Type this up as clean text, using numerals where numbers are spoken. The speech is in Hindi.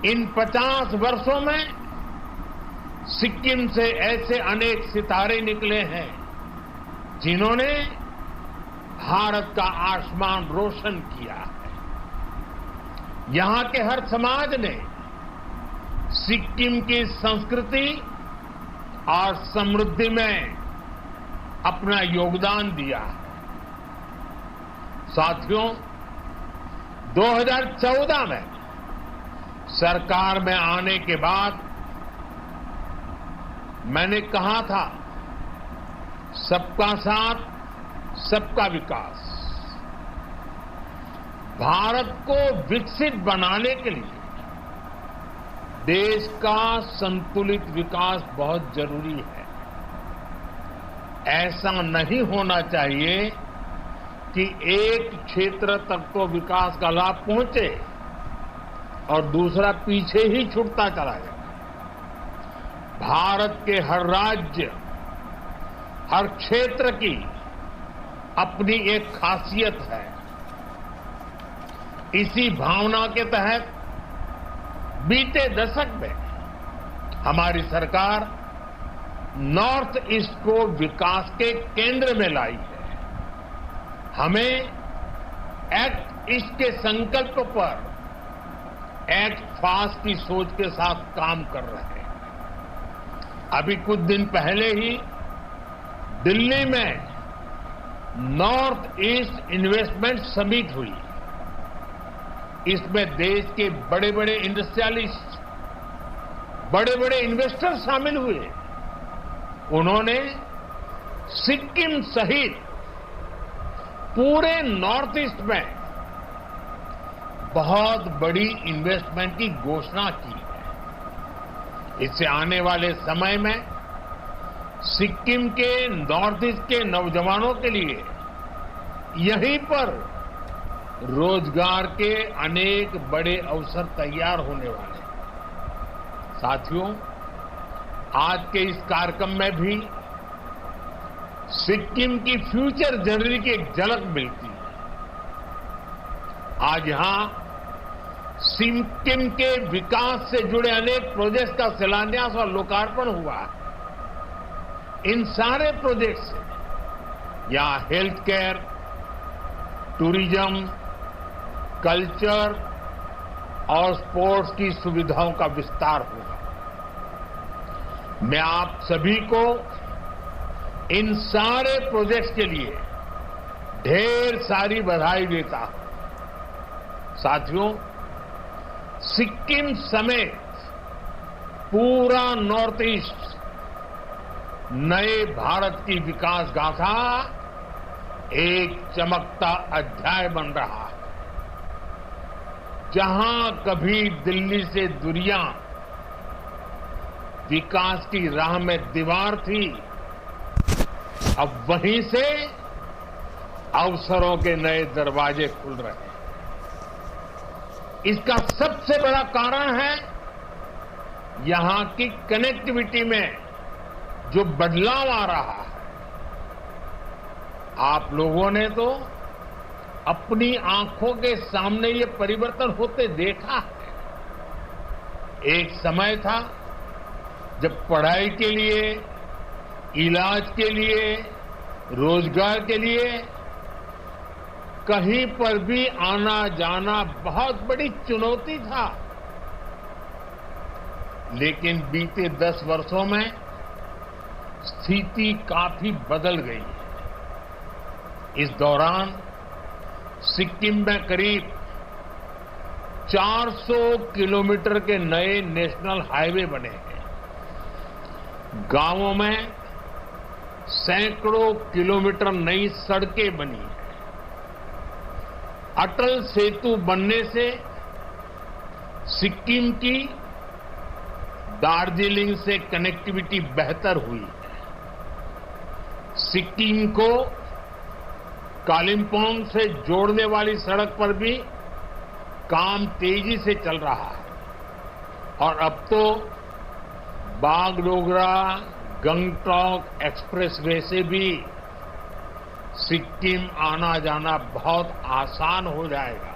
इन 50 वर्षों में सिक्किम से ऐसे अनेक सितारे निकले हैं जिन्होंने भारत का आसमान रोशन किया है। यहां के हर समाज ने सिक्किम की संस्कृति और समृद्धि में अपना योगदान दिया है। साथियों, 2014 में सरकार में आने के बाद मैंने कहा था, सबका साथ सबका विकास। भारत को विकसित बनाने के लिए देश का संतुलित विकास बहुत जरूरी है। ऐसा नहीं होना चाहिए कि एक क्षेत्र तक तो विकास का लाभ पहुंचे और दूसरा पीछे ही छूटता चला जाए। भारत के हर राज्य, हर क्षेत्र की अपनी एक खासियत है। इसी भावना के तहत बीते दशक में हमारी सरकार नॉर्थ ईस्ट को विकास के केंद्र में लाई है। हमें एक्ट ईस्ट के संकल्प पर एक्ट फास्ट की सोच के साथ काम कर रहे हैं। अभी कुछ दिन पहले ही दिल्ली में नॉर्थ ईस्ट इन्वेस्टमेंट समिट हुई। इसमें देश के बड़े बड़े इंडस्ट्रियलिस्ट, बड़े बड़े इन्वेस्टर शामिल हुए। उन्होंने सिक्किम सहित पूरे नॉर्थ ईस्ट में बहुत बड़ी इन्वेस्टमेंट की घोषणा की है। इससे आने वाले समय में सिक्किम के नॉर्थ ईस्ट के नौजवानों के लिए यहीं पर रोजगार के अनेक बड़े अवसर तैयार होने वाले हैं। साथियों, आज के इस कार्यक्रम में भी सिक्किम की फ्यूचर जर्नी की एक झलक मिलती है। आज यहां सिक्किम के विकास से जुड़े अनेक प्रोजेक्ट्स का शिलान्यास और लोकार्पण हुआ है। इन सारे प्रोजेक्ट से यहां हेल्थ केयर, टूरिज्म, कल्चर और स्पोर्ट्स की सुविधाओं का विस्तार होगा। मैं आप सभी को इन सारे प्रोजेक्ट्स के लिए ढेर सारी बधाई देता हूं। साथियों, सिक्किम समेत पूरा नॉर्थ ईस्ट नए भारत की विकास गाथा एक चमकता अध्याय बन रहा है। जहां कभी दिल्ली से दूरियां विकास की राह में दीवार थी, अब वहीं से अवसरों के नए दरवाजे खुल रहे हैं। इसका सबसे बड़ा कारण है यहां की कनेक्टिविटी में जो बदलाव आ रहा है। आप लोगों ने तो अपनी आंखों के सामने ये परिवर्तन होते देखा है। एक समय था जब पढ़ाई के लिए, इलाज के लिए, रोजगार के लिए कहीं पर भी आना जाना बहुत बड़ी चुनौती था। लेकिन बीते 10 वर्षों में स्थिति काफी बदल गई है। इस दौरान सिक्किम में करीब 400 किलोमीटर के नए नेशनल हाईवे बने हैं। गांवों में सैकड़ों किलोमीटर नई सड़कें बनी हैं। अटल सेतु बनने से सिक्किम की दार्जिलिंग से कनेक्टिविटी बेहतर हुई है। सिक्किम को कालिम्पोंग से जोड़ने वाली सड़क पर भी काम तेजी से चल रहा है और अब तो बागडोगरा गंगटोक एक्सप्रेसवे से भी सिक्किम आना जाना बहुत आसान हो जाएगा।